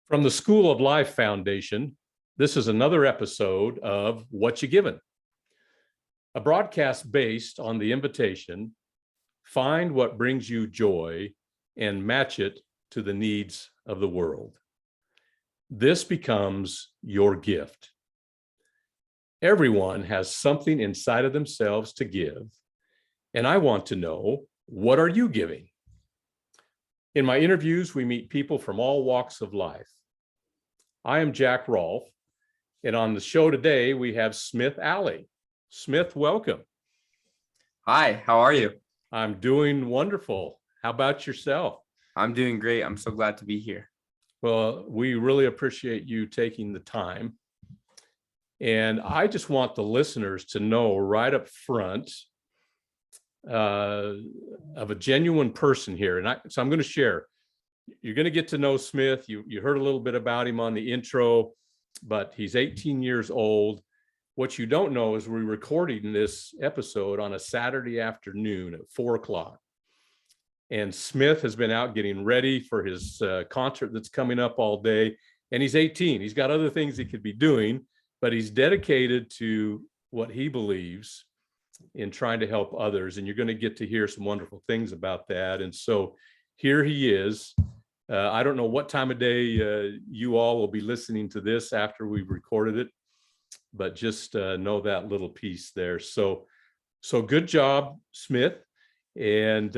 From the School of Life Foundation, this is another episode of What You Given, a broadcast based on the invitation, find what brings you joy and match it to the needs of the world. This becomes your gift. Everyone has something inside of themselves to give, and I want to know, what are you giving? In my interviews, we meet people from all walks of life. I am Jack Rolfe, and on the show today, we have Smith Alley. Smith, welcome. Hi, how are you? I'm doing wonderful. How about yourself? I'm doing great. I'm so glad to be here. Well, we really appreciate you taking the time. And I just want the listeners to know right up front of a genuine person here. And so I'm going to share. You're going to get to know Smith. You heard a little bit about him on the intro, but he's 18 years old. What you don't know is we're recording this episode on a Saturday afternoon at 4:00. And Smith has been out getting ready for his concert that's coming up all day. And he's 18. He's got other things he could be doing, but he's dedicated to what he believes in trying to help others. And you're going to get to hear some wonderful things about that. And so here he is. I don't know what time of day you all will be listening to this after we've recorded it, but just know that little piece there. So good job, Smith. And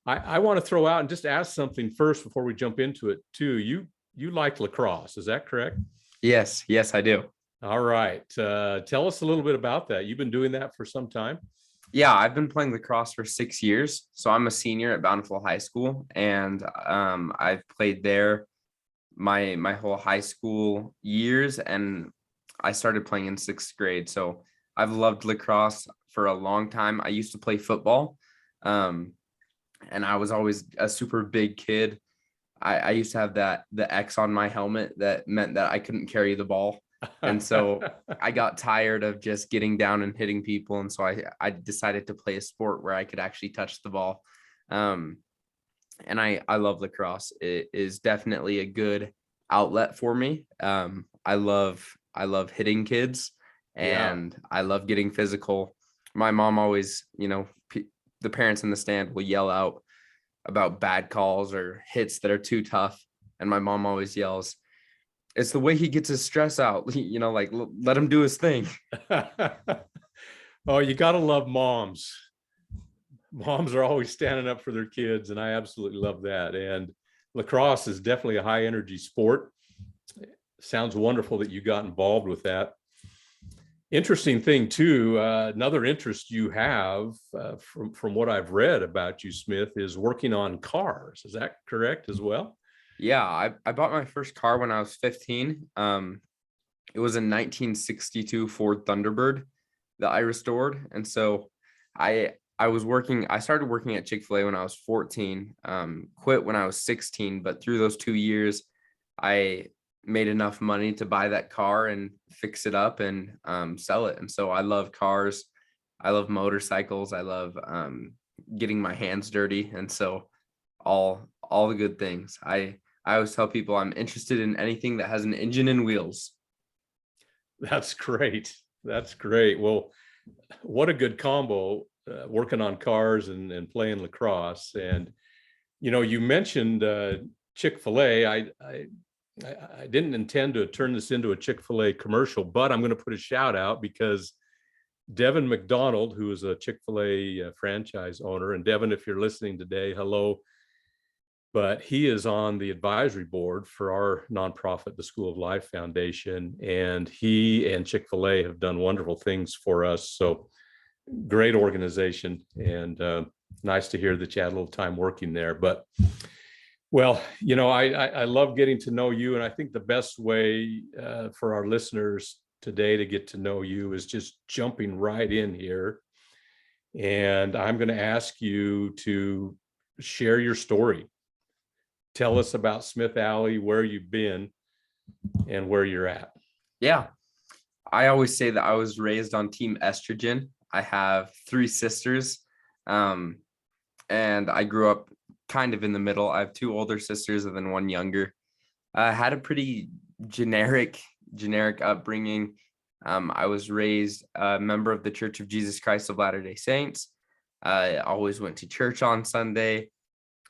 I want to throw out and just ask something first before we jump into it too. You like lacrosse, is that correct? Yes, I do. All right. Tell us a little bit about that. You've been doing that for some time? Yeah, I've been playing lacrosse for 6 years. So I'm a senior at Bountiful High School, and I've played there my whole high school years, and I started playing in 6th grade. So I've loved lacrosse for a long time. I used to play football, and I was always a super big kid. I used to have the X on my helmet that meant that I couldn't carry the ball. And so I got tired of just getting down and hitting people. And so I decided to play a sport where I could actually touch the ball. And I love lacrosse. It is definitely a good outlet for me. I love hitting kids, and I love getting physical. My mom always, the parents in the stand will yell out about bad calls or hits that are too tough. And my mom always yells, "It's the way he gets his stress out, like let him do his thing." Oh, you got to love moms. Moms are always standing up for their kids, and I absolutely love that. And lacrosse is definitely a high energy sport. Sounds wonderful that you got involved with that. Interesting thing too, another interest you have from what I've read about you, Smith, is working on cars. Is that correct as well? Yeah, I bought my first car when I was 15. It was a 1962 Ford Thunderbird that I restored. And so I started working at Chick-fil-A when I was 14, quit when I was 16, but through those 2 years, I made enough money to buy that car and fix it up and sell it. And so I love cars. I love motorcycles. I love getting my hands dirty. And so all the good things. I always tell people I'm interested in anything that has an engine and wheels. That's great. That's great. Well, what a good combo, working on cars and playing lacrosse. And, you mentioned Chick-fil-A. I didn't intend to turn this into a Chick-fil-A commercial, but I'm going to put a shout out because Devin Mcdonald, who is a Chick-fil-A franchise owner, and Devin, if you're listening today, hello. But he is on the advisory board for our nonprofit, the School of Life Foundation, and he and Chick-fil-A have done wonderful things for us. So great organization, and nice to hear that you had a little time working there. But well, I love getting to know you, and I think the best way for our listeners today to get to know you is just jumping right in here. And I'm going to ask you to share your story. Tell us about Smith Alley, where you've been and where you're at. Yeah. I always say that I was raised on Team Estrogen. I have 3 sisters, and I grew up kind of in the middle. I have two older sisters and then one younger. I had a pretty generic upbringing. I was raised a member of the Church of Jesus Christ of Latter-day Saints. I always went to church on Sunday.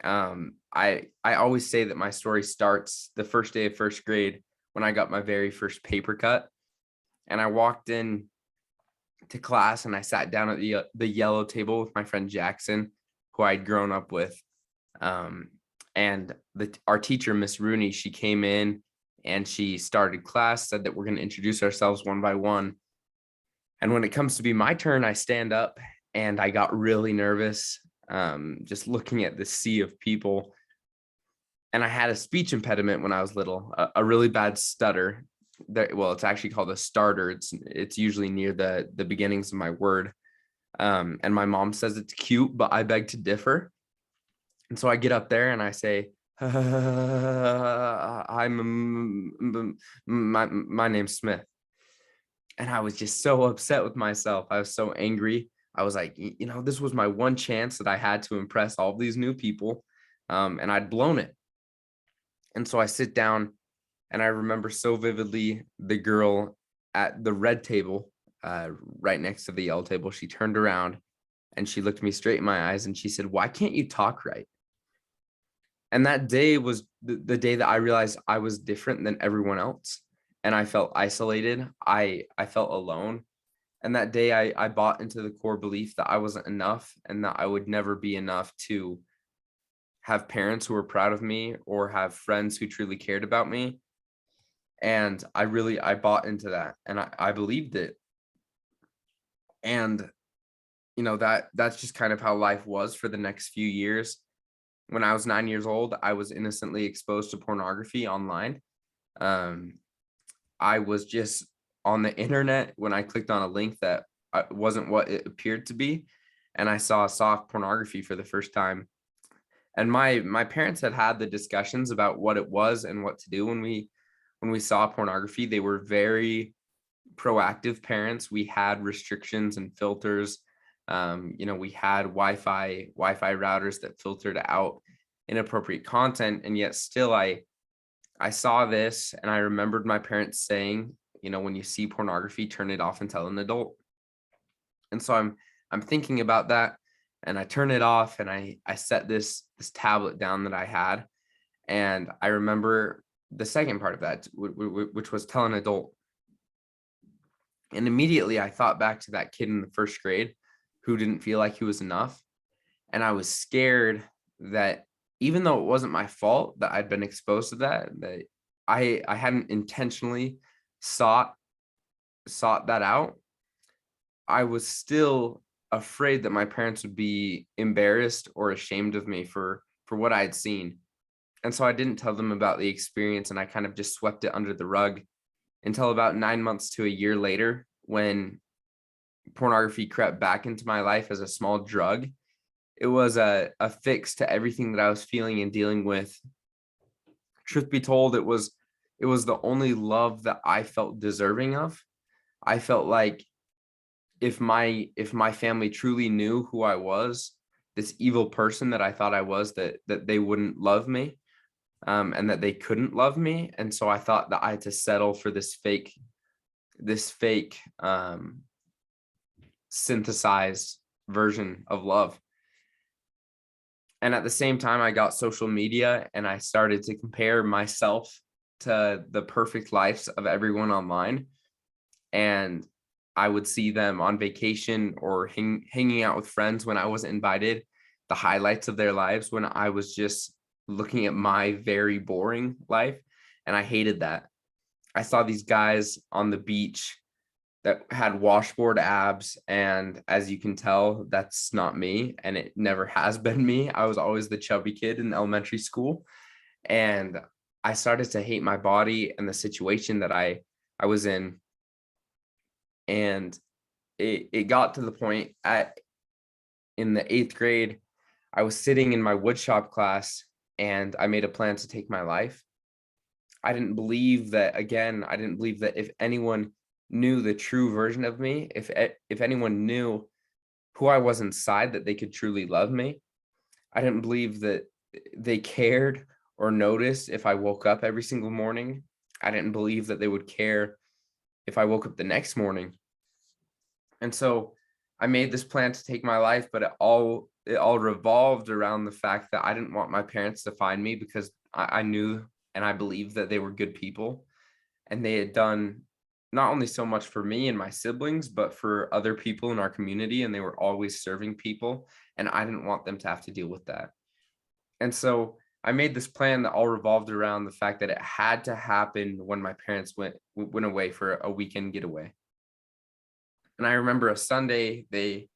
I always say that my story starts the first day of first grade when I got my very first paper cut, and I walked in to class and I sat down at the yellow table with my friend Jackson, who I'd grown up with. And our teacher, Miss Rooney, she came in and she started class, said that we're going to introduce ourselves one by one. And when it comes to be my turn, I stand up and I got really nervous, just looking at the sea of people. And I had a speech impediment when I was little, a really bad stutter. Well, it's actually called a starter. It's usually near the beginnings of my word. And my mom says it's cute, but I beg to differ. And so I get up there and I say, my name's Smith. And I was just so upset with myself. I was so angry. I was like, this was my one chance that I had to impress all of these new people. And I'd blown it. And so I sit down and I remember so vividly the girl at the red table, right next to the yellow table. She turned around and she looked me straight in my eyes and she said, "Why can't you talk right?" And that day was the day that I realized I was different than everyone else. And I felt isolated. I felt alone. And that day I bought into the core belief that I wasn't enough and that I would never be enough to have parents who were proud of me or have friends who truly cared about me. And I bought into that and I believed it. And, that's just kind of how life was for the next few years. When I was 9 years old, I was innocently exposed to pornography online. I was just on the internet when I clicked on a link that wasn't what it appeared to be. And I saw soft pornography for the first time. And my parents had the discussions about what it was and what to do when we saw pornography. They were very proactive parents. We had restrictions and filters. We had Wi-Fi routers that filtered out inappropriate content. And yet still I saw this and I remembered my parents saying, when you see pornography, turn it off and tell an adult. And so I'm thinking about that and I turn it off and I set this tablet down that I had. And I remember the second part of that, which was tell an adult. And immediately I thought back to that kid in the first grade who didn't feel like he was enough. And I was scared that even though it wasn't my fault that I'd been exposed to that I hadn't intentionally sought that out, I was still afraid that my parents would be embarrassed or ashamed of me for what I had seen. And so I didn't tell them about the experience and I kind of just swept it under the rug until about 9 months to a year later, when pornography crept back into my life as a small drug. It was a fix to everything that I was feeling and dealing with. Truth be told, it was the only love that I felt deserving of. I felt like if my family truly knew who I was, this evil person that I thought I was, that they wouldn't love me, and that they couldn't love me. And so I thought that I had to settle for this fake synthesized version of love. And at the same time, I got social media and I started to compare myself to the perfect lives of everyone online. And I would see them on vacation or hanging out with friends when I wasn't invited, the highlights of their lives when I was just looking at my very boring life. And I hated that. I saw these guys on the beach that had washboard abs. And as you can tell, that's not me. And it never has been me. I was always the chubby kid in elementary school. And I started to hate my body and the situation that I was in. And it got to the point in the 8th grade, I was sitting in my woodshop class and I made a plan to take my life. I didn't believe that if anyone knew the true version of me, if anyone knew who I was inside, that they could truly love me. I didn't believe that they cared or noticed if I woke up every single morning. I didn't believe that they would care if I woke up the next morning. And so I made this plan to take my life, but it all revolved around the fact that I didn't want my parents to find me, because I knew and I believed that they were good people, and they had done not only so much for me and my siblings, but for other people in our community, and they were always serving people, and I didn't want them to have to deal with that. And so I made this plan that all revolved around the fact that it had to happen when my parents went away for a weekend getaway. And I remember a Sunday, they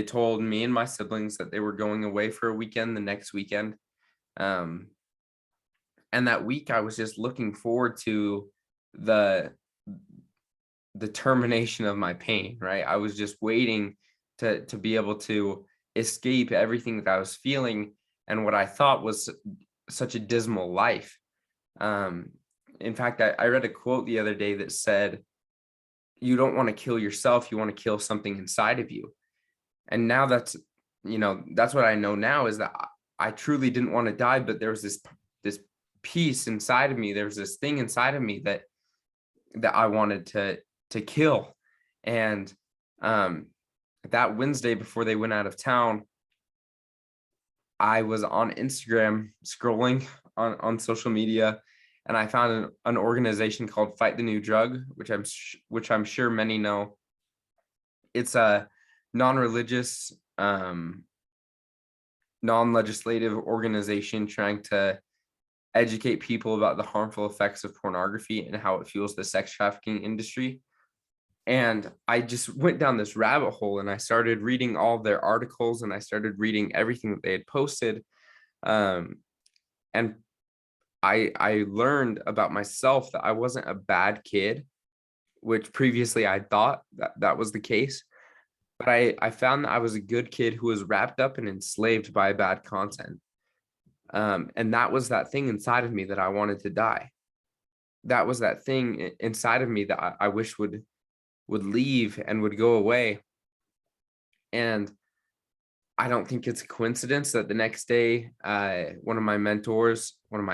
told me and my siblings that they were going away for a weekend the next weekend. Um, and that week I was just looking forward to the the termination of my pain, right? I was just waiting to be able to escape everything that I was feeling and what I thought was such a dismal life. Um, in fact, I read a quote the other day that said, "You don't want to kill yourself, you want to kill something inside of you." And now that's what I know now, is that I truly didn't want to die, but there was this piece inside of me. There was this thing inside of me that I wanted to kill. And that Wednesday before they went out of town, I was on Instagram scrolling on social media, and I found an organization called Fight the New Drug, which I'm sure many know. It's a non-religious, non-legislative organization trying to educate people about the harmful effects of pornography and how it fuels the sex trafficking industry. And I just went down this rabbit hole, and I started reading all their articles, and I started reading everything that they had posted. And I learned about myself that I wasn't a bad kid, which previously I thought that was the case. But I found that I was a good kid who was wrapped up and enslaved by bad content. And that was that thing inside of me that I wanted to die. That was that thing inside of me that I wish would leave and would go away. And I don't think it's a coincidence that the next day, one of my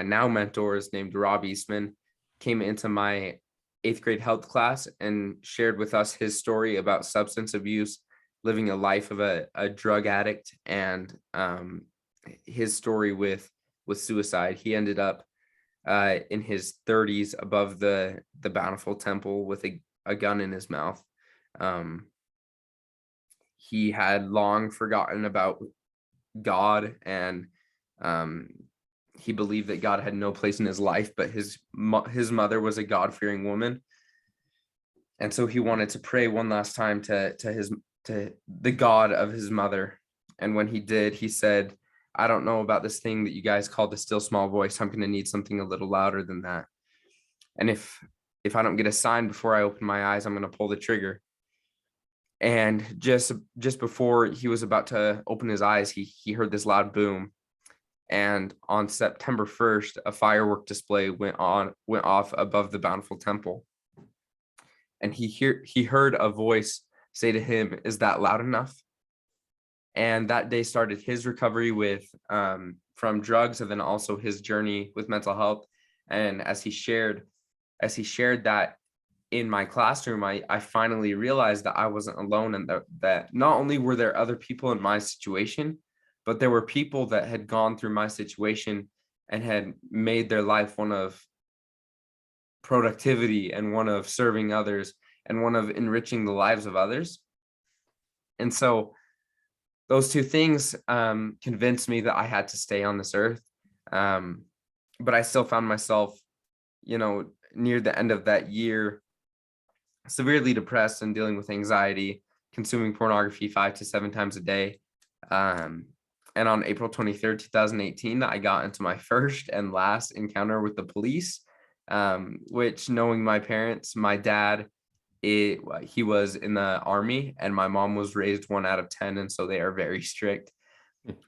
now mentors named Rob Eastman, came into my 8th grade health class and shared with us his story about substance abuse, living a life of a drug addict, and his story with suicide. He ended up in his 30s above the Bountiful Temple with a gun in his mouth. He had long forgotten about God, and he believed that God had no place in his life, but his mother was a God-fearing woman. And so he wanted to pray one last time to the God of his mother. And when he did, he said, "I don't know about this thing that you guys call the still small voice. I'm going to need something a little louder than that. And if I don't get a sign before I open my eyes, I'm going to pull the trigger." And just before he was about to open his eyes, he heard this loud boom. And on September 1st, a firework display went off above the Bountiful Temple. And he heard a voice say to him, "Is that loud enough?" And that day started his recovery from drugs, and then also his journey with mental health. And as he shared that in my classroom, I finally realized that I wasn't alone, and that not only were there other people in my situation, but there were people that had gone through my situation and had made their life one of productivity and one of serving others and one of enriching the lives of others. And so those two things convinced me that I had to stay on this earth. But I still found myself, near the end of that year, severely depressed and dealing with anxiety, consuming pornography 5 to 7 times a day. And on April 23rd, 2018, I got into my first and last encounter with the police, which, knowing my parents, my dad, he was in the Army, and my mom was raised 1 out of 10, and so they are very strict.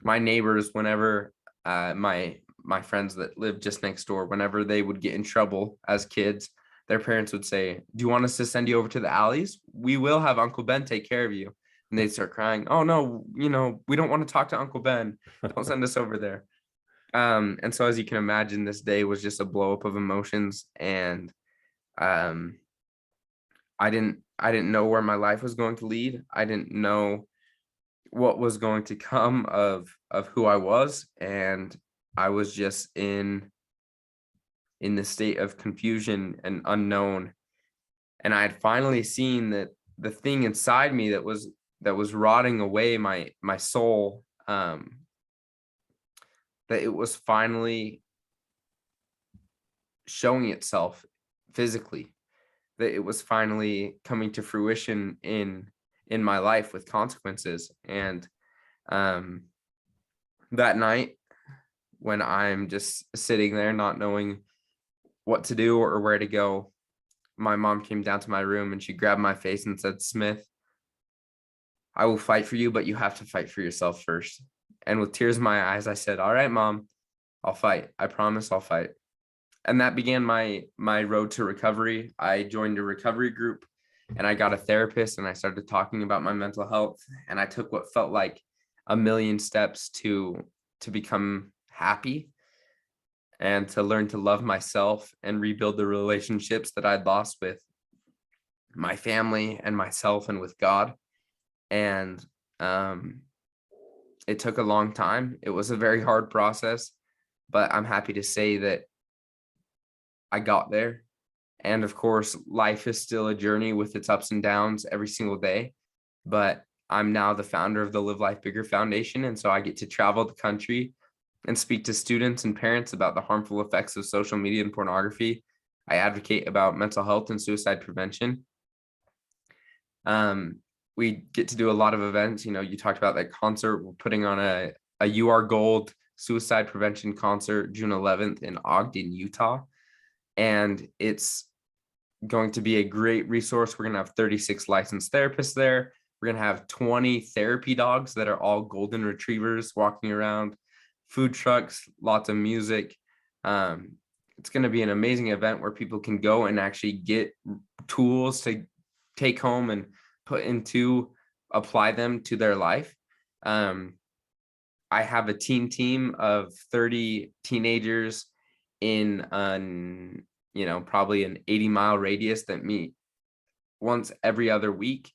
My neighbors, whenever my friends that lived just next door, whenever they would get in trouble as kids, their parents would say, "Do you want us to send you over to the alleys? We will have Uncle Ben take care of you." And they'd start crying, "Oh no, we don't want to talk to Uncle Ben. Don't send us over there." And so as you can imagine, this day was just a blow up of emotions, and um, I didn't know where my life was going to lead. I didn't know what was going to come of who I was, and I was just in the state of confusion and unknown. And I had finally seen that the thing inside me that was rotting away my soul, that it was finally showing itself physically, that it was finally coming to fruition in my life with consequences. And um that night, when I'm just sitting there not knowing what to do or where to go, my mom came down to my room and she grabbed my face and said, "Smith, I will fight for you, but you have to fight for yourself first." And with tears in my eyes, I said, "All right, Mom, I'll fight. I promise I'll fight." And that began my road to recovery. I joined a recovery group and I got a therapist, and I started talking about my mental health, and I took what felt like a million steps to become happy and to learn to love myself and rebuild the relationships that I'd lost with my family and myself and with God. And it took a long time. It was a very hard process, but I'm happy to say that I got there. And of course, life is still a journey with its ups and downs every single day. But I'm now the founder of the Live Life Bigger Foundation. And so I get to travel the country and speak to students and parents about the harmful effects of social media and pornography. I advocate about mental health and suicide prevention. We get to do a lot of events. You know, you talked about that concert. We're putting on a You Are Gold suicide prevention concert June 11th in Ogden, Utah. And it's going to be a great resource. We're going to have 36 licensed therapists there. We're going to have 20 therapy dogs that are all golden retrievers walking around, food trucks, lots of music. It's going to be an amazing event where people can go and actually get tools to take home and apply them to their life. I have a teen team of 30 teenagers in probably an 80-mile radius that meet once every other week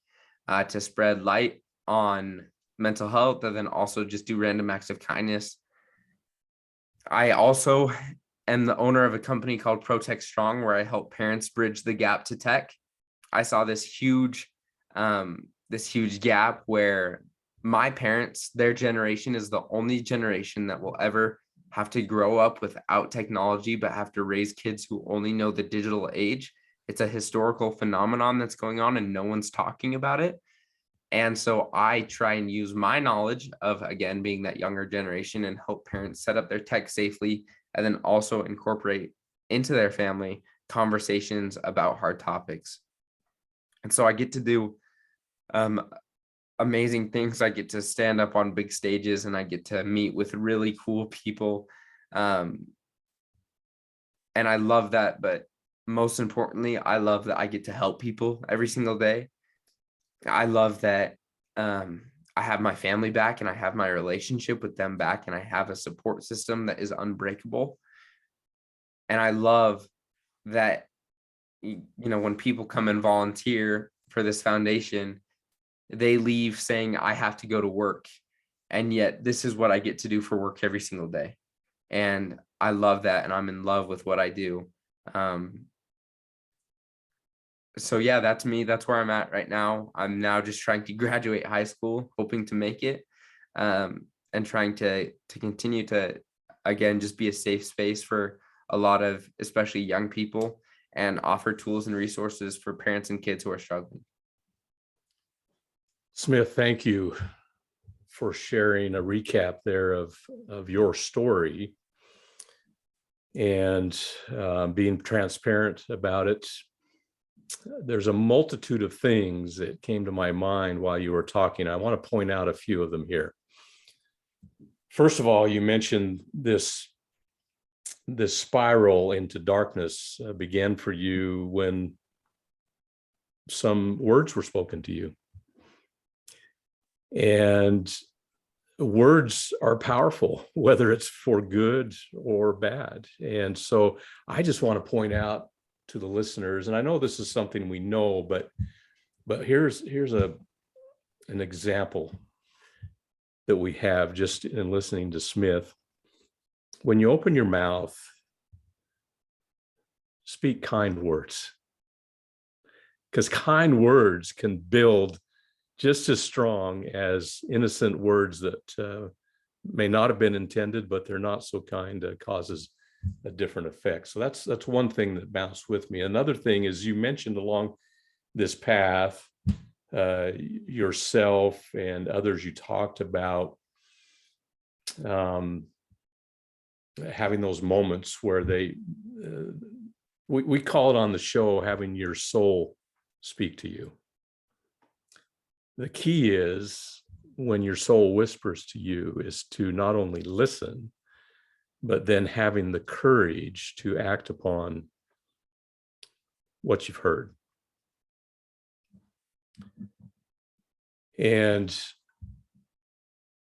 to spread light on mental health, and then also just do random acts of kindness. I also am the owner of a company called Protecht Strong, where I help parents bridge the gap to tech. I saw this huge gap where my parents, their generation, is the only generation that will ever have to grow up without technology, but have to raise kids who only know the digital age. It's a historical phenomenon that's going on and no one's talking about it. And so I try and use my knowledge of, again, being that younger generation and help parents set up their tech safely, and then also incorporate into their family conversations about hard topics. And so I get to do amazing things. I get to stand up on big stages and I get to meet with really cool people. And I love that. But most importantly, I love that I get to help people every single day. I love that I have my family back and I have my relationship with them back, and I have a support system that is unbreakable. And I love that, when people come and volunteer for this foundation, they leave saying, I have to go to work, and yet this is what I get to do for work every single day. And I love that, and I'm in love with what I do. So yeah, that's me. That's where I'm at right now. I'm now just trying to graduate high school, hoping to make it, and trying to continue to, again, just be a safe space for a lot of, especially young people, and offer tools and resources for parents and kids who are struggling. Smith, thank you for sharing a recap there of your story and being transparent about it. There's a multitude of things that came to my mind while you were talking. I want to point out a few of them here. First of all, you mentioned this spiral into darkness began for you when some words were spoken to you. And words are powerful, whether it's for good or bad. And so I just want to point out to the listeners, and I know this is something we know, but here's an example that we have just in listening to Smith. When you open your mouth, speak kind words, because kind words can build just as strong as innocent words that may not have been intended, but they're not so kind, causes a different effect. So that's one thing that bounced with me. Another thing is, you mentioned along this path, yourself and others you talked about having those moments where we call it on the show having your soul speak to you. The key is, when your soul whispers to you, is to not only listen, but then having the courage to act upon what you've heard. And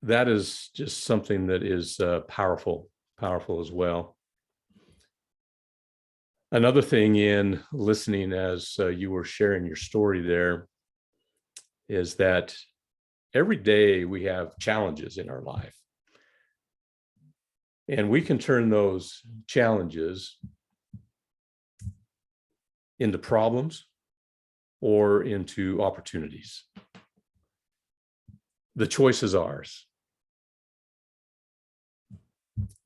that is just something that is powerful as well. Another thing in listening, as you were sharing your story there, is that every day we have challenges in our life. And we can turn those challenges into problems or into opportunities. The choice is ours.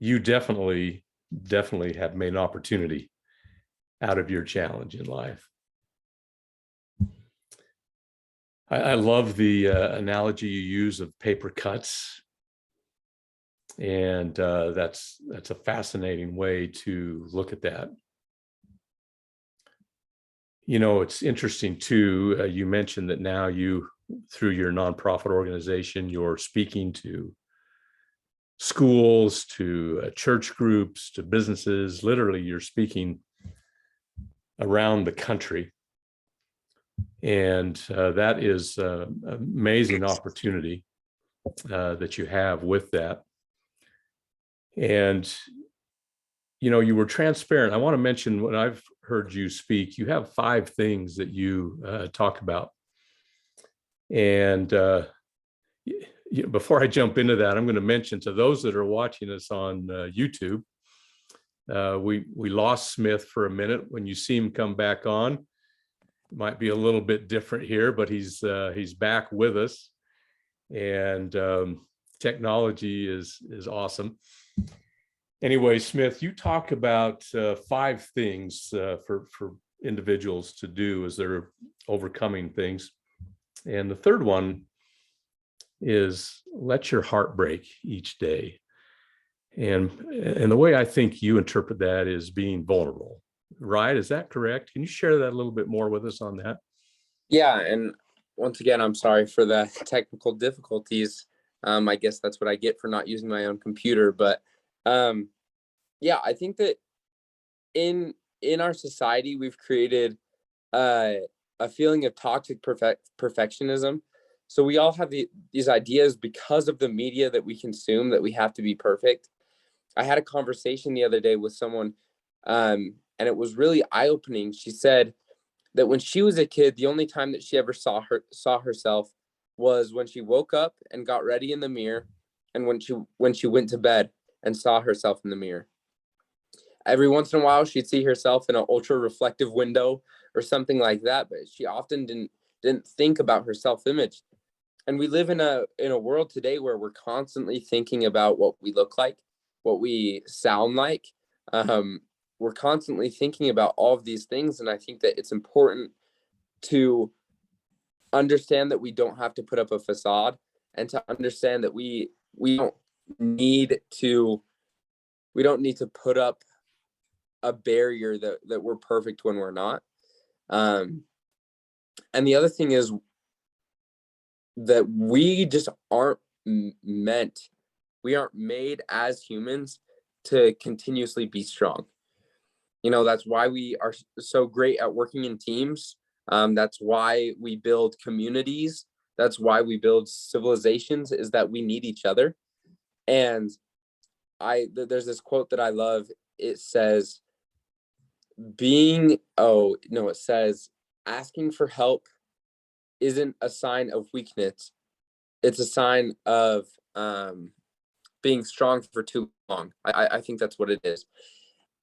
You definitely have made an opportunity out of your challenge in life. I love the analogy you use of paper cuts. And that's a fascinating way to look at that. You know, it's interesting too, you mentioned that now you, through your nonprofit organization, you're speaking to schools, to church groups, to businesses. Literally, you're speaking around the country. And that is an amazing opportunity that you have with that. And, you know, you were transparent. I want to mention, when I've heard you speak, you have 5 things that you talk about. And before I jump into that, I'm going to mention to those that are watching us on YouTube, we lost Smith for a minute. When you see him come back on, it might be a little bit different here, but he's back with us. And technology is awesome. Anyway, Smith, you talk about 5 things for individuals to do as they're overcoming things. And the third one is, let your heart break each day. And the way I think you interpret that is being vulnerable, right? Is that correct? Can you share that a little bit more with us on that? Yeah, and once again, I'm sorry for the technical difficulties. I guess that's what I get for not using my own computer. But yeah, I think that in our society, we've created a feeling of toxic perfectionism. So we all have these ideas, because of the media that we consume, that we have to be perfect. I had a conversation the other day with someone, and it was really eye-opening. She said that when she was a kid, the only time that she ever saw herself was when she woke up and got ready in the mirror, and when she went to bed and saw herself in the mirror. Every once in a while, she'd see herself in an ultra reflective window or something like that, but she often didn't think about her self-image. And we live in a world today where we're constantly thinking about what we look like, what we sound like. We're constantly thinking about all of these things, and I think that it's important to understand that we don't have to put up a facade, and to understand that we don't need to put up a barrier that we're perfect when we're not. And the other thing is that we just aren't we aren't made as humans to continuously be strong. You know, that's why we are so great at working in teams. That's why we build communities. That's why we build civilizations, is that we need each other. And there's this quote that I love. It says, it says, asking for help isn't a sign of weakness. It's a sign of being strong for too long. I think that's what it is.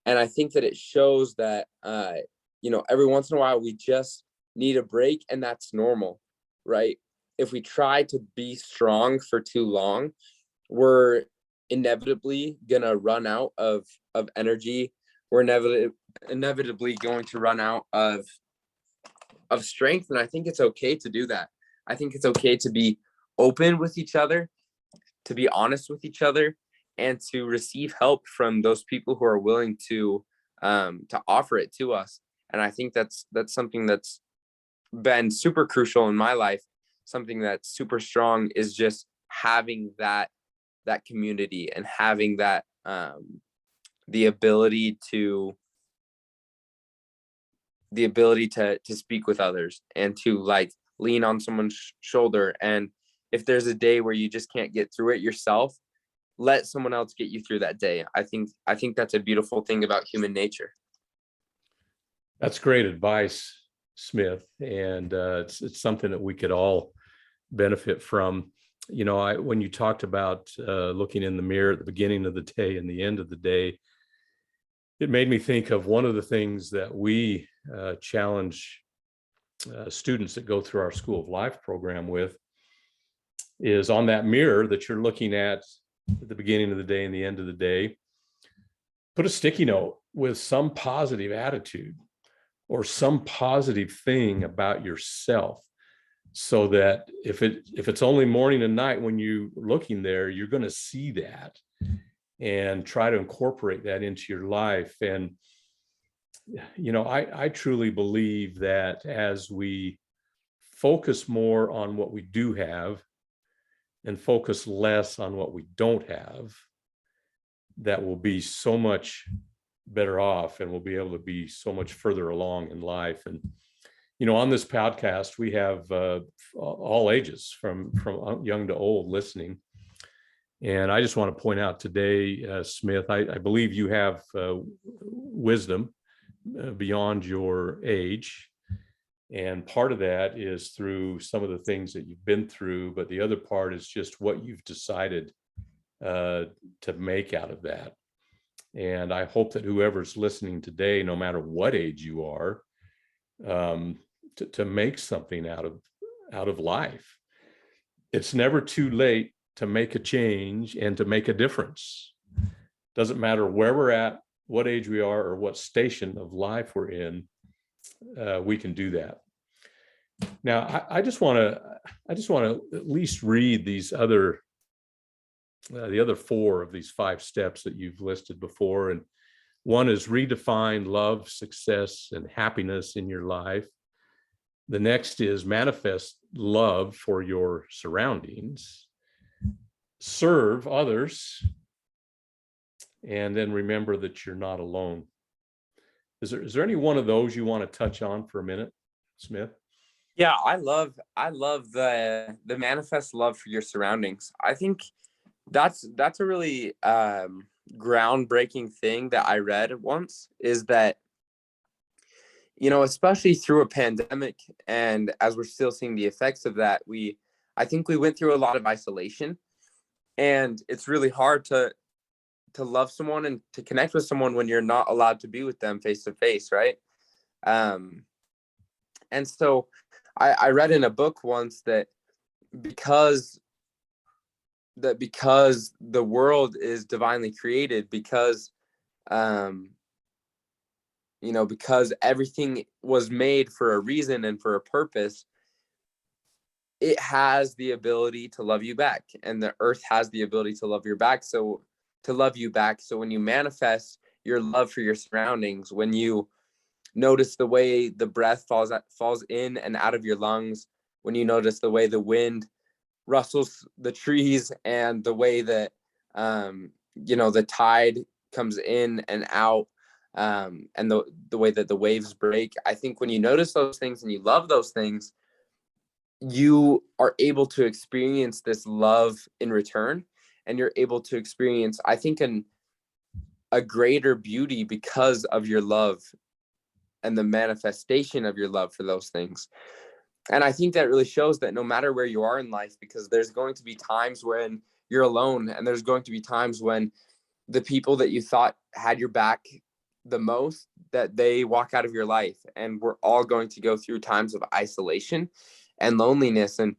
And I think that it shows that, every once in a while we just need a break, and that's normal, right? If we try to be strong for too long, we're inevitably going to run out of energy. We're inevitably going to run out of strength. And I think it's okay to do that. I think it's okay to be open with each other, to be honest with each other, and to receive help from those people who are willing to offer it to us. And I think that's something that's been super crucial in my life. Something that's super strong is just having that community, and having that the ability to speak with others, and to like lean on someone's shoulder. And if there's a day where you just can't get through it yourself, let someone else get you through that day. I think that's a beautiful thing about human nature. That's great advice, Smith. And it's something that we could all benefit from. When you talked about looking in the mirror at the beginning of the day and the end of the day, it made me think of one of the things that we challenge students that go through our School of Life program with, is on that mirror that you're looking at the beginning of the day and the end of the day, put a sticky note with some positive attitude or some positive thing about yourself, so that if it's only morning and night when you're looking there, you're going to see that and try to incorporate that into your life. And I truly believe that as we focus more on what we do have and focus less on what we don't have, that we'll be so much better off, and we'll be able to be so much further along in life. And on this podcast, we have all ages, from young to old, listening. And I just want to point out today, Smith, I believe you have wisdom beyond your age. And part of that is through some of the things that you've been through, but the other part is just what you've decided to make out of that. And I hope that whoever's listening today, no matter what age you are, to make something out of life. It's never too late to make a change and to make a difference. Doesn't matter where we're at, what age we are, or what station of life we're in, we can do that. Now, I just want to at least read these other the other 4 of these 5 steps that you've listed before. And one is redefine love, success, and happiness in your life. The next is manifest love for your surroundings, serve others, and then remember that you're not alone. Is there any one of those you want to touch on for a minute, Smith? Yeah, I love the manifest love for your surroundings. I think that's a really groundbreaking thing that I read once, is that, especially through a pandemic, and as we're still seeing the effects of that, I think we went through a lot of isolation, and it's really hard to love someone and to connect with someone when you're not allowed to be with them face to face, right? And so I read in a book once that because the world is divinely created, because because everything was made for a reason and for a purpose, it has the ability to love you back, and the earth has the ability to love you back. So when you manifest your love for your surroundings, when you notice the way the breath falls in and out of your lungs, when you notice the way the wind rustles the trees, and the way that the tide comes in and out, and the way that the waves break, I think when you notice those things and you love those things, you are able to experience this love in return, and you're able to experience, I think, a greater beauty because of your love and the manifestation of your love for those things. And I think that really shows that no matter where you are in life, because there's going to be times when you're alone, and there's going to be times when the people that you thought had your back the most, that they walk out of your life. And we're all going to go through times of isolation and loneliness. And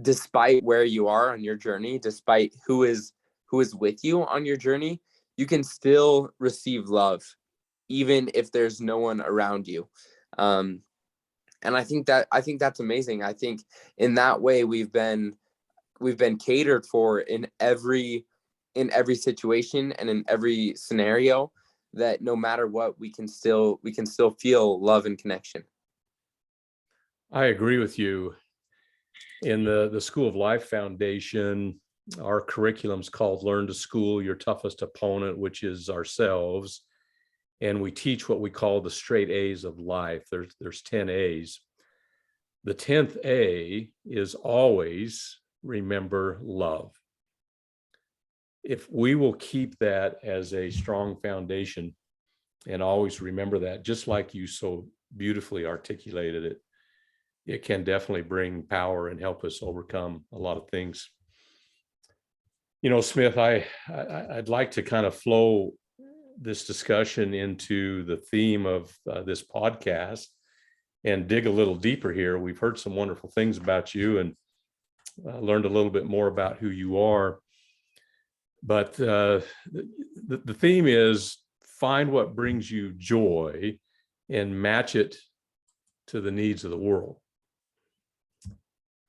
despite where you are on your journey, despite who is with you on your journey, you can still receive love, even if there's no one around you. And I think that's amazing. I think in that way we've been catered for in every situation and in every scenario, that no matter what, we can still feel love and connection. I agree with you. In the School of Life Foundation, our curriculum's called Learn to School Your Toughest Opponent, which is ourselves. And we teach what we call the straight A's of life. There's 10 A's. The 10th A is always remember love. If we will keep that as a strong foundation and always remember that, just like you so beautifully articulated it, it can definitely bring power and help us overcome a lot of things. You know, Smith, I'd like to kind of flow this discussion into the theme of this podcast and dig a little deeper here. We've heard some wonderful things about you and learned a little bit more about who you are. But the theme is find what brings you joy and match it to the needs of the world.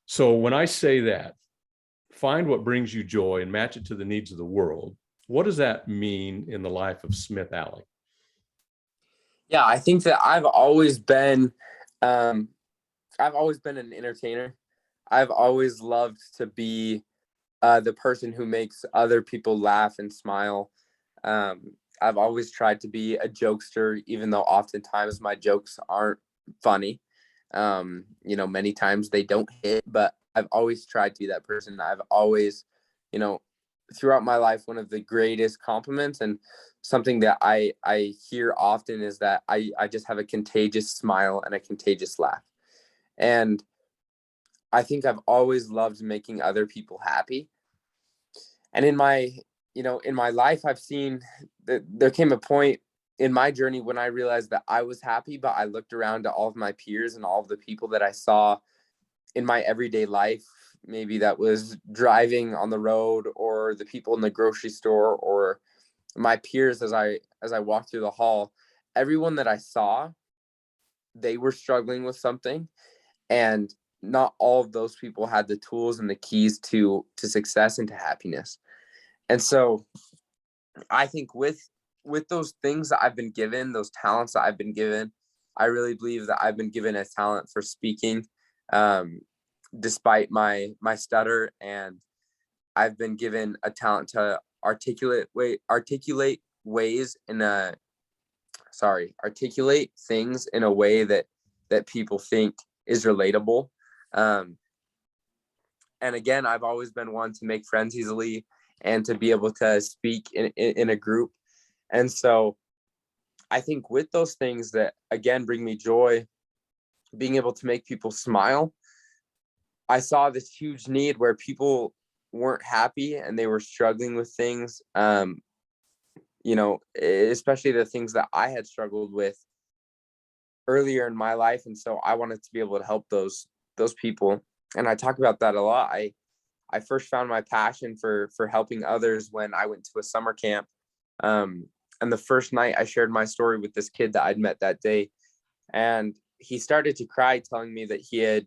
So when I say that, find what brings you joy and match it to the needs of the world, what does that mean in the life of Smith Alley? Yeah, I think that I've always been an entertainer. I've always loved to be the person who makes other people laugh and smile. I've always tried to be a jokester, even though oftentimes my jokes aren't funny. Many times they don't hit, but I've always tried to be that person. I've always, throughout my life, one of the greatest compliments and something that I hear often is that I just have a contagious smile and a contagious laugh. And I think I've always loved making other people happy. And in my life, I've seen that there came a point in my journey when I realized that I was happy, but I looked around to all of my peers and all of the people that I saw in my everyday life, maybe that was driving on the road, or the people in the grocery store, or my peers as I walked through the hall. Everyone that I saw, they were struggling with something, and not all of those people had the tools and the keys to success and to happiness. And so I think with those things that I've been given, those talents that I've been given, I really believe that I've been given a talent for speaking, despite my stutter, and I've been given a talent to articulate things in a way that people think is relatable. And again, I've always been one to make friends easily and to be able to speak in a group. And so I think with those things that, again, bring me joy, being able to make people smile, I saw this huge need where people weren't happy and they were struggling with things, especially the things that I had struggled with earlier in my life. And so I wanted to be able to help those people. And I talk about that a lot. I first found my passion for helping others when I went to a summer camp. And the first night I shared my story with this kid that I'd met that day. And he started to cry, telling me that he had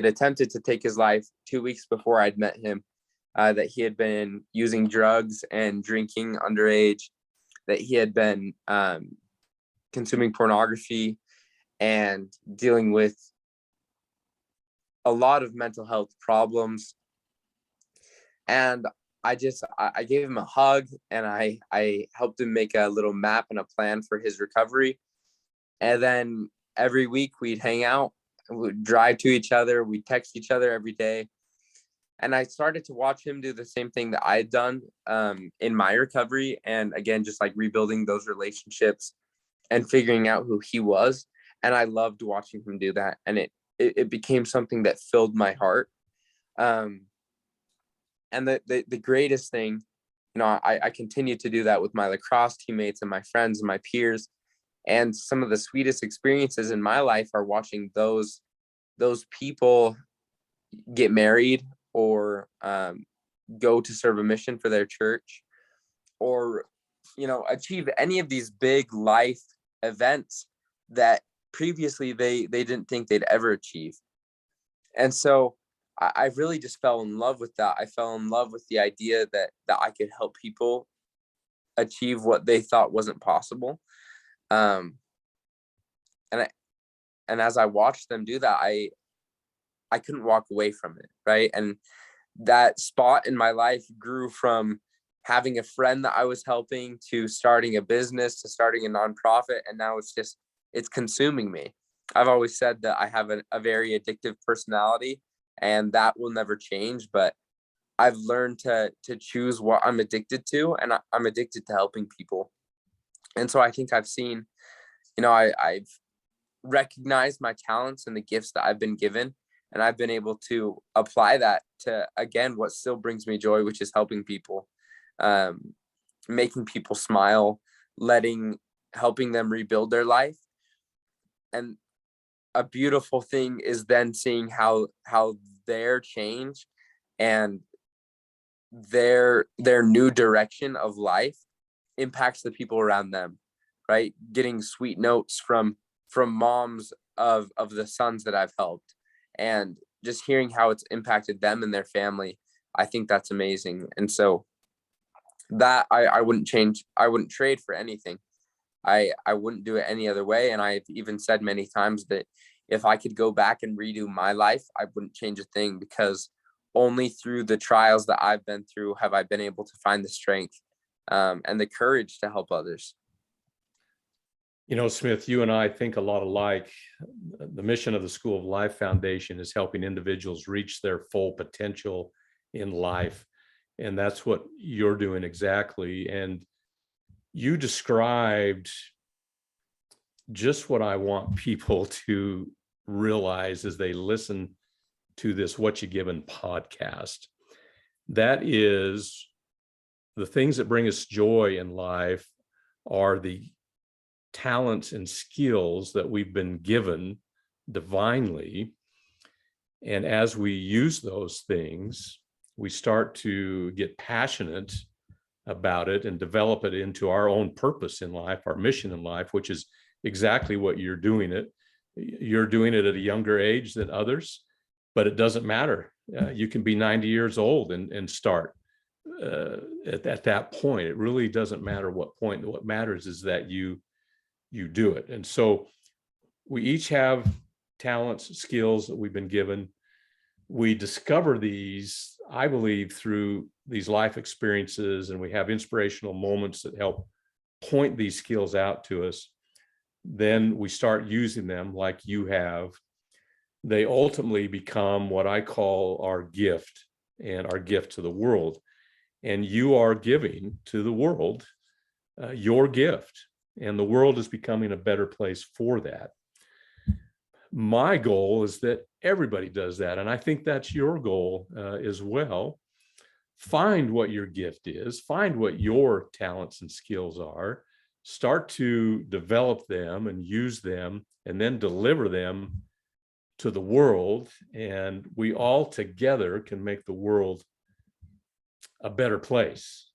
attempted to take his life 2 weeks before I'd met him, that he had been using drugs and drinking underage, that he had been consuming pornography and dealing with a lot of mental health problems. And I gave him a hug, and I helped him make a little map and a plan for his recovery. And then every week we'd hang out. we drive to each other, we text each other every day. And I started to watch him do the same thing that I had done in my recovery. And again, just like rebuilding those relationships and figuring out who he was. And I loved watching him do that. And it became something that filled my heart. And the greatest thing, I continue to do that with my lacrosse teammates and my friends and my peers. And some of the sweetest experiences in my life are watching those people get married, or go to serve a mission for their church, or achieve any of these big life events that previously they didn't think they'd ever achieve. And so I really just fell in love with that. I fell in love with the idea that I could help people achieve what they thought wasn't possible. And as I watched them do that, I couldn't walk away from it, right? And that spot in my life grew from having a friend that I was helping, to starting a business, to starting a nonprofit, and now it's consuming me. I've always said that I have a very addictive personality, and that will never change, but I've learned to choose what I'm addicted to, and I'm addicted to helping people. And so I think I've seen, I've recognized my talents and the gifts that I've been given, and I've been able to apply that to, again, what still brings me joy, which is helping people, making people smile, helping them rebuild their life. And a beautiful thing is then seeing how their change and their new direction of life impacts the people around them, right? Getting sweet notes from moms of the sons that I've helped, and just hearing how it's impacted them and their family. I think that's amazing. And so that I wouldn't change. I wouldn't trade for anything. I wouldn't do it any other way. And I've even said many times that if I could go back and redo my life, I wouldn't change a thing, because only through the trials that I've been through have I been able to find the strength and the courage to help others. Smith, you and I think a lot alike. The mission of the School of Life Foundation is helping individuals reach their full potential in life. And that's what you're doing exactly. And you described just what I want people to realize as they listen to this What You Given podcast. That is, the things that bring us joy in life are the talents and skills that we've been given divinely. And as we use those things, we start to get passionate about it and develop it into our own purpose in life, our mission in life, which is exactly what you're doing it. You're doing it at a younger age than others, but it doesn't matter. You can be 90 years old and start at that point. It really doesn't matter what point. What matters is that you do it. And so we each have talents, skills that we've been given. We discover these, I believe, through these life experiences, and we have inspirational moments that help point these skills out to us. Then we start using them like you have. They ultimately become what I call our gift, and our gift to the world. And you are giving to the world your gift, and the world is becoming a better place for that. My goal is that everybody does that, and I think that's your goal as well. Find what your gift is, find what your talents and skills are, start to develop them and use them, and then deliver them to the world, and we all together can make the world a better place.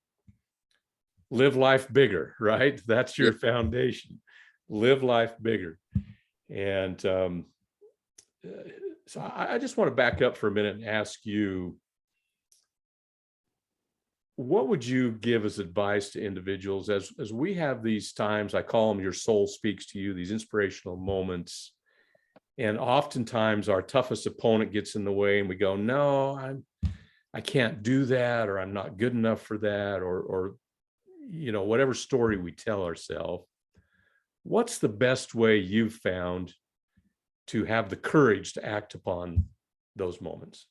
Live life bigger, right? That's your foundation. Live life bigger. And so I just want to back up for a minute and ask you, what would you give as advice to individuals as we have these times? I call them your soul speaks to you, these inspirational moments. And oftentimes our toughest opponent gets in the way and we go, no, I can't do that, or I'm not good enough for that, or whatever story we tell ourselves. What's the best way you've found to have the courage to act upon those moments?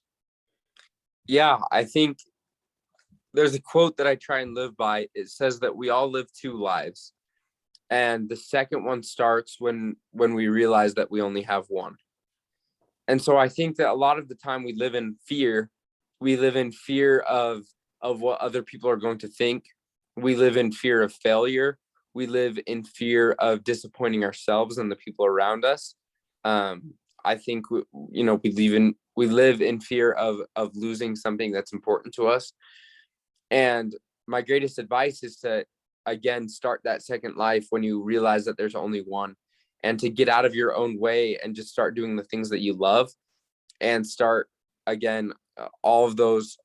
Yeah, I think there's a quote that I try and live by. It says that we all live two lives, and the second one starts when we realize that we only have one. And so I think that a lot of the time we live in fear. We live in fear of what other people are going to think. We live in fear of failure. We live in fear of disappointing ourselves and the people around us. I think we live in fear of losing something that's important to us. And my greatest advice is to, again, start that second life when you realize that there's only one, and to get out of your own way and just start doing the things that you love, and start, again, all of those,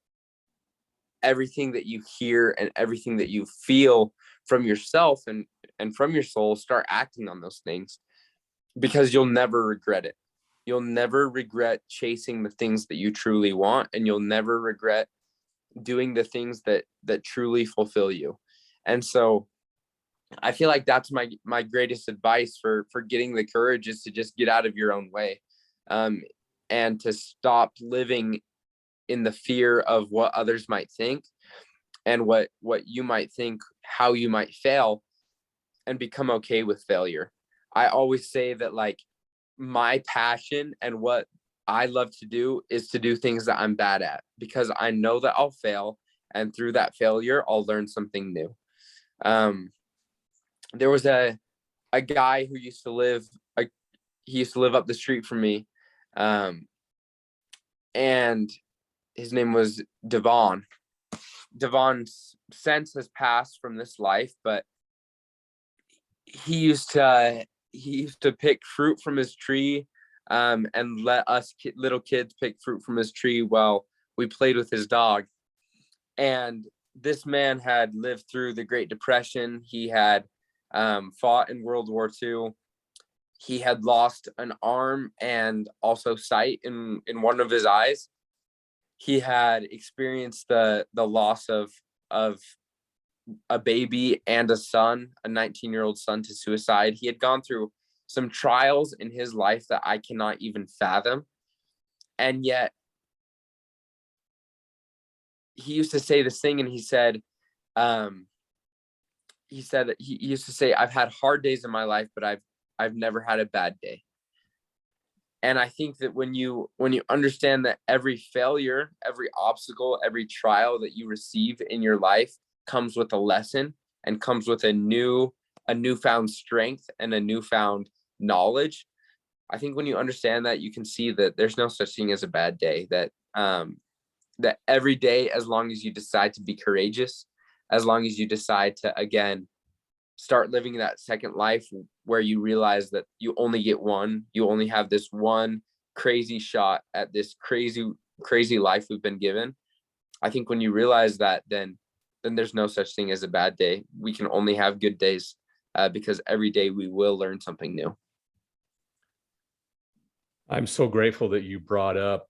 everything that you hear and everything that you feel from yourself and from your soul, start acting on those things, because you'll never regret it. You'll never regret chasing the things that you truly want, and you'll never regret doing the things that truly fulfill you. And so I feel like that's my greatest advice for getting the courage, is to just get out of your own way, and to stop living in the fear of what others might think and what you might think, how you might fail, and become okay with failure. I always say that, like, my passion and what I love to do is to do things that I'm bad at, because I know that I'll fail, and through that failure, I'll learn something new. There was a guy who used to live up the street from me, and his name was Devon. Devon since has passed from this life, but he used to pick fruit from his tree, and let us little kids pick fruit from his tree while we played with his dog. And this man had lived through the Great Depression. He had fought in World War II. He had lost an arm and also sight in one of his eyes. He had experienced the loss of a baby and a son, a 19-year-old son, to suicide. He had gone through some trials in his life that I cannot even fathom. And yet he used to say this thing, and he said that he used to say, I've had hard days in my life, but I've never had a bad day. And I think that when you understand that every failure, every obstacle, every trial that you receive in your life comes with a lesson, and comes with a newfound strength and a newfound knowledge. I think when you understand that, you can see that there's no such thing as a bad day, that that every day, as long as you decide to be courageous, as long as you decide to, again, start living that second life where you realize that you only get one, you only have this one crazy shot at this crazy life we've been given. I think when you realize that, then there's no such thing as a bad day. We can only have good days, because every day we will learn something new. I'm so grateful that you brought up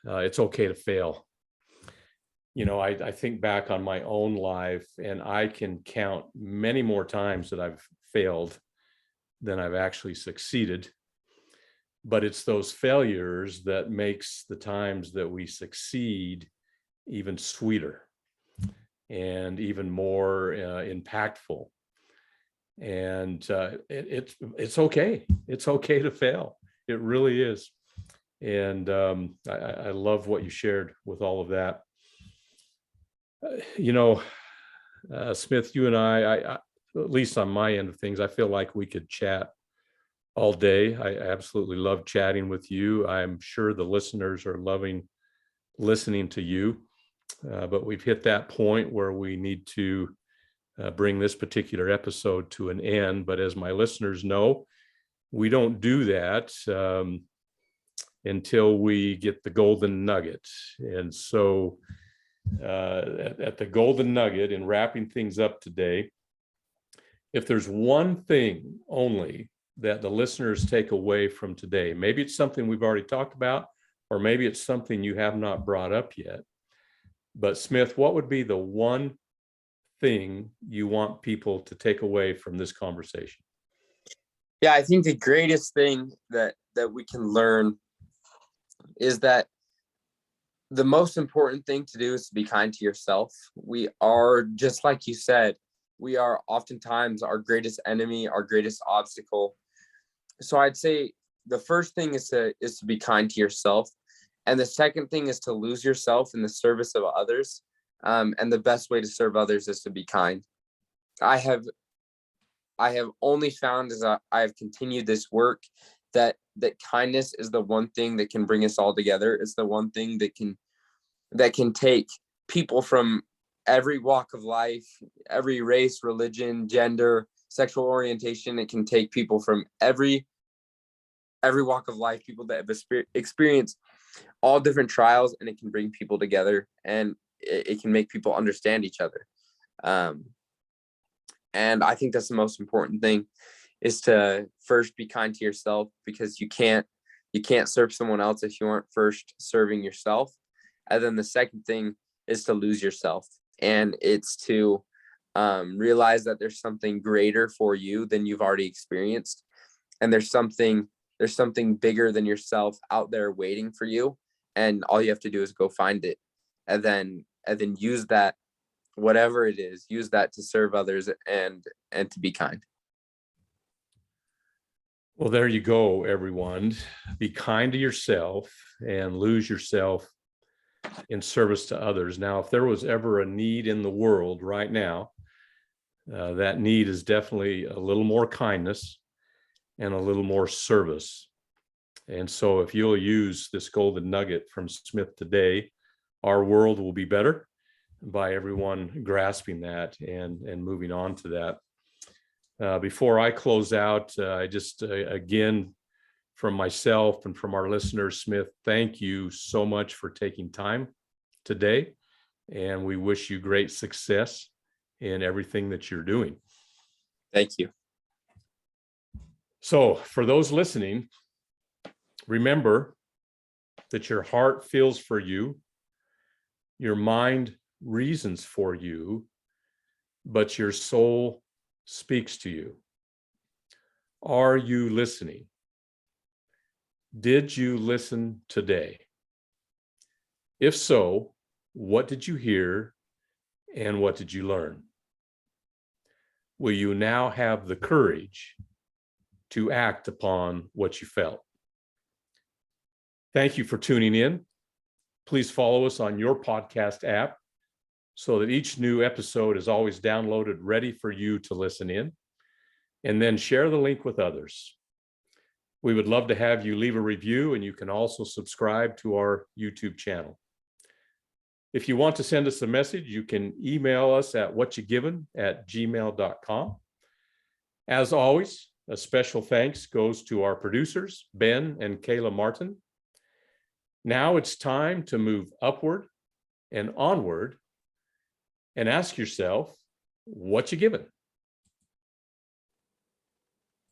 it's okay to fail. I think back on my own life, and I can count many more times that I've failed than I've actually succeeded. But it's those failures that makes the times that we succeed even sweeter and even more impactful. And it's okay. It's okay to fail. It really is. And I love what you shared with all of that. Smith, you and I, at least on my end of things, I feel like we could chat all day. I absolutely love chatting with you. I'm sure the listeners are loving listening to you, but we've hit that point where we need to bring this particular episode to an end. But as my listeners know, we don't do that until we get the golden nugget. And so at the golden nugget, in wrapping things up today, if there's one thing only that the listeners take away from today, maybe it's something we've already talked about, or maybe it's something you have not brought up yet. But Smith, what would be the one thing you want people to take away from this conversation? Yeah, I think the greatest thing that that we can learn is that the most important thing to do is to be kind to yourself. We are, just like you said, we are oftentimes our greatest enemy, our greatest obstacle. So I'd say the first thing is to be kind to yourself. And the second thing is to lose yourself in the service of others. And the best way to serve others is to be kind. I have only found, as I have continued this work, that kindness is the one thing that can bring us all together. It's the one thing that can take people from every walk of life, every race, religion, gender, sexual orientation. It can take people from every walk of life, people that have experienced all different trials, and it can bring people together, and it can make people understand each other. And I think that's the most important thing, is to first be kind to yourself, because you can't serve someone else if you aren't first serving yourself. And then the second thing is to lose yourself, and it's to realize that there's something greater for you than you've already experienced, and there's something bigger than yourself out there waiting for you, and all you have to do is go find it, and then use that, whatever it is, use that to serve others and to be kind. Well, there you go, everyone. Be kind to yourself and lose yourself in service to others. Now, if there was ever a need in the world right now, that need is definitely a little more kindness and a little more service. And so if you'll use this golden nugget from Smith today, our world will be better by everyone grasping that and moving on to that. Before I close out, I just, again, from myself and from our listeners, Smith, thank you so much for taking time today. And we wish you great success in everything that you're doing. Thank you. So for those listening, remember that your heart feels for you, your mind reasons for you, but your soul speaks to you. Are you listening? Did you listen today? If so, what did you hear and what did you learn? Will you now have the courage to act upon what you felt? Thank you for tuning in. Please follow us on your podcast app so that each new episode is always downloaded, ready for you to listen in, and then share the link with others. We would love to have you leave a review, and you can also subscribe to our YouTube channel. If you want to send us a message, you can email us at whatchagiven@gmail.com. As always, a special thanks goes to our producers, Ben and Kayla Martin. Now it's time to move upward and onward and ask yourself, what you given?